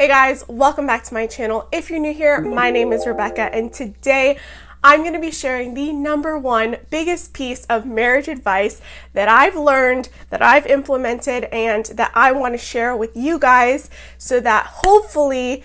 Hey guys, welcome back to my channel. If you're new here, my name is Rebecca, and today I'm going to be sharing the number one biggest piece of marriage advice that I've learned, that I've implemented, and that I want to share with you guys so that hopefully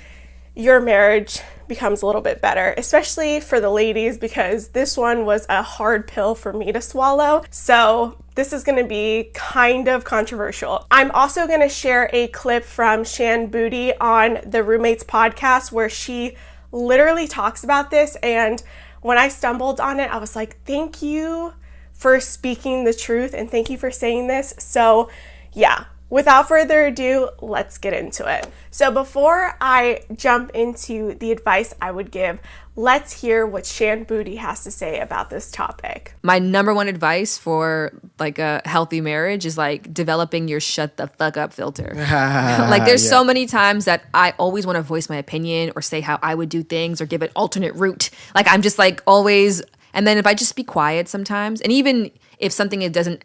your marriage becomes a little bit better, especially for the ladies, because this one was a hard pill for me to swallow. So this is going to be kind of controversial. I'm also going to share a clip from BOODY on the Roommates podcast where she literally talks about this, and when I stumbled on it, I was like, thank you for speaking the truth and thank you for saying this. So yeah, without further ado, let's get into it. So before I jump into the advice I would give, let's hear what BOODY has to say about this topic. My number one advice for like a healthy marriage is like developing your shut the fuck up filter. Like there's so many times that I always want to voice my opinion or say how I would do things or give an alternate route. Like I'm just like always, and then if I just be quiet sometimes, and even if something it doesn't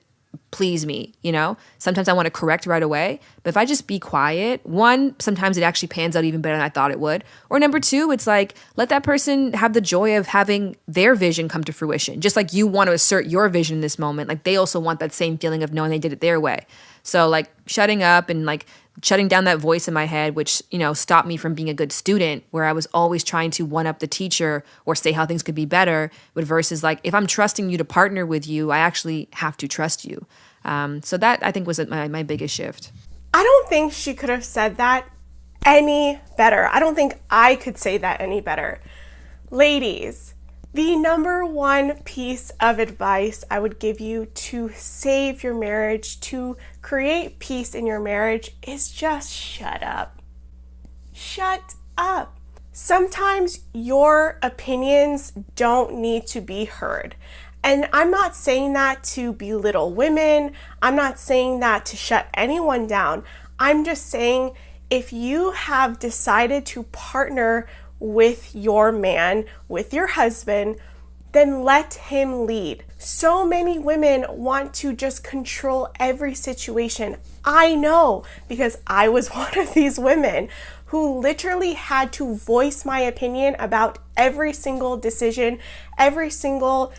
please me, you know, sometimes I want to correct right away. But if I just be quiet, one, sometimes it actually pans out even better than I thought it would. Or number two, it's like, let that person have the joy of having their vision come to fruition. Just like you want to assert your vision in this moment, like they also want that same feeling of knowing they did it their way. So like shutting up and like shutting down that voice in my head, which, you know, stopped me from being a good student, where I was always trying to one up the teacher or say how things could be better, but versus like, if I'm trusting you to partner with you, I actually have to trust you. So that I think was my biggest shift. I don't think she could have said that any better. I don't think I could say that any better. Ladies, the number one piece of advice I would give you to save your marriage, to create peace in your marriage, is just shut up. Shut up. Sometimes your opinions don't need to be heard. And I'm not saying that to belittle women. I'm not saying that to shut anyone down. I'm just saying if you have decided to partner with your man, with your husband, then let him lead. So many women want to just control every situation. I know, because I was one of these women who literally had to voice my opinion about every single decision, every single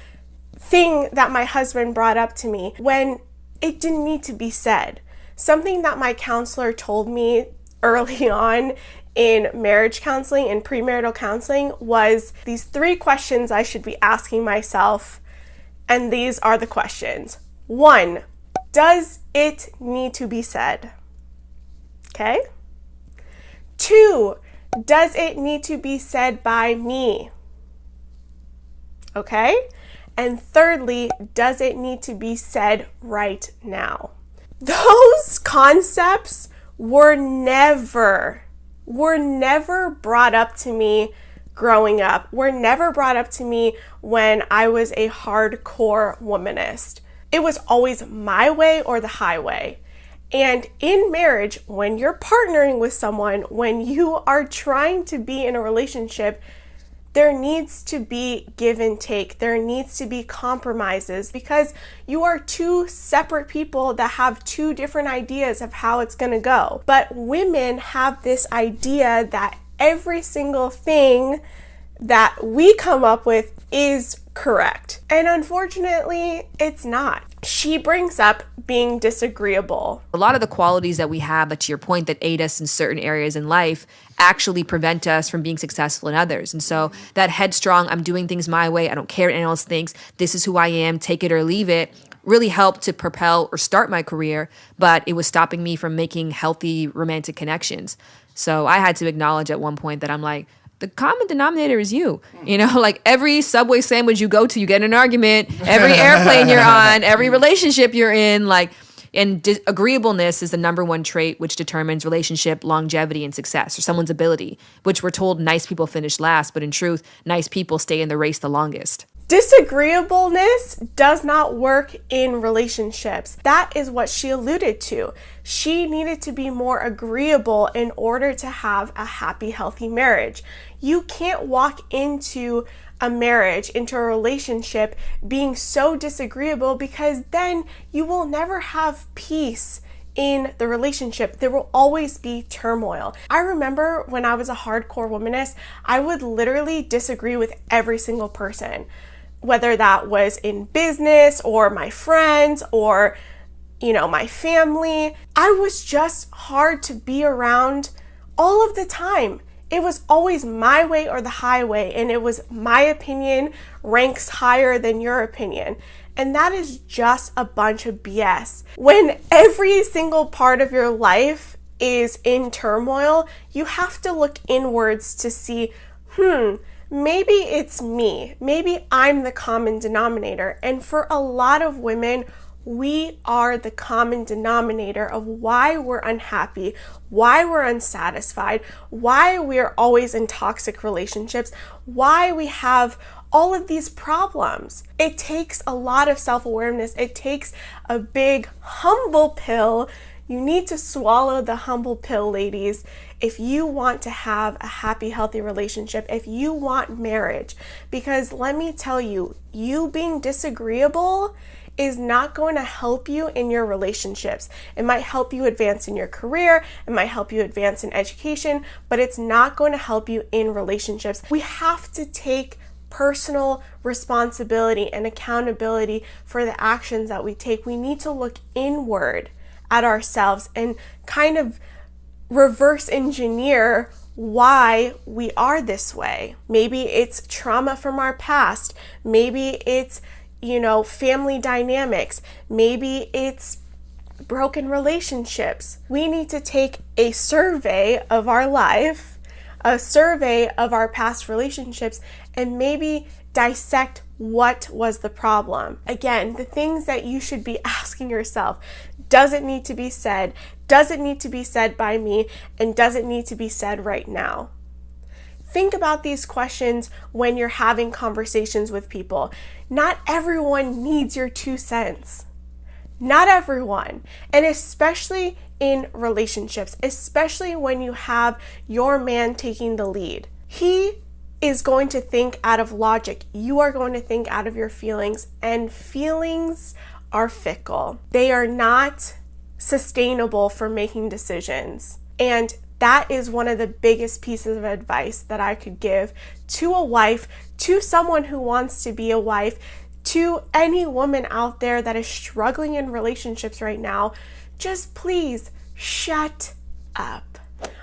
thing that my husband brought up to me when it didn't need to be said. Something that my counselor told me early on in marriage counseling and premarital counseling was these 3 questions I should be asking myself, and these are the questions. 1, does it need to be said? Okay. 2, does it need to be said by me? Okay. And thirdly, does it need to be said right now? Those concepts were never brought up to me growing up, were never brought up to me when I was a hardcore womanist. It was always my way or the highway. And in marriage, when you're partnering with someone, when you are trying to be in a relationship, there needs to be give and take. There needs to be compromises, because you are 2 separate people that have 2 different ideas of how it's gonna go. But women have this idea that every single thing that we come up with is correct. And unfortunately, it's not. She brings up being disagreeable. A lot of the qualities that we have, but to your point, that aid us in certain areas in life actually prevent us from being successful in others. And so that headstrong, I'm doing things my way, I don't care what anyone else thinks, this is who I am, take it or leave it, really helped to propel or start my career, but it was stopping me from making healthy romantic connections. So I had to acknowledge at one point that I'm like, the common denominator is you. You know, like every Subway sandwich you go to, you get in an argument. Every airplane you're on, every relationship you're in, like, and agreeableness is the number one trait which determines relationship longevity and success, or someone's ability, which we're told nice people finish last, but in truth, nice people stay in the race the longest. Disagreeableness does not work in relationships. That is what she alluded to. She needed to be more agreeable in order to have a happy, healthy marriage. You can't walk into a marriage, into a relationship, being so disagreeable, because then you will never have peace in the relationship, there will always be turmoil. I remember when I was a hardcore womanist, I would literally disagree with every single person, whether that was in business or my friends or, my family. I was just hard to be around all of the time. It was always my way or the highway, and it was my opinion ranks higher than your opinion. And that is just a bunch of BS. When every single part of your life is in turmoil, you have to look inwards to see, maybe it's me. Maybe I'm the common denominator. And for a lot of women, we are the common denominator of why we're unhappy, why we're unsatisfied, why we're always in toxic relationships, why we have all of these problems. It takes a lot of self-awareness. It takes a big humble pill. You need to swallow the humble pill, ladies, if you want to have a happy, healthy relationship, if you want marriage. Because let me tell you, you being disagreeable is not going to help you in your relationships. It might help you advance in your career, it might help you advance in education, but it's not going to help you in relationships. We have to take personal responsibility and accountability for the actions that we take. We need to look inward at ourselves and kind of reverse engineer why we are this way. Maybe it's trauma from our past. Maybe it's family dynamics. Maybe it's broken relationships. We need to take a survey of our life, a survey of our past relationships, and maybe dissect what was the problem. Again, the things that you should be asking yourself: does it need to be said? Does it need to be said by me? And does it need to be said right now? Think about these questions when you're having conversations with people. Not everyone needs your 2 cents. Not everyone. And especially in relationships, especially when you have your man taking the lead. He is going to think out of logic. You are going to think out of your feelings, and feelings are fickle. They are not sustainable for making decisions. And that is one of the biggest pieces of advice that I could give to a wife, to someone who wants to be a wife, to any woman out there that is struggling in relationships right now. Just please shut up.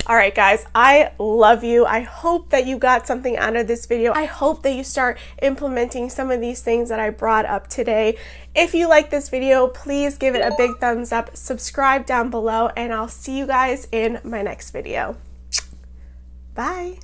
All right, guys, I love you. I hope that you got something out of this video. I hope that you start implementing some of these things that I brought up today. If you like this video, please give it a big thumbs up, subscribe down below, and I'll see you guys in my next video. Bye.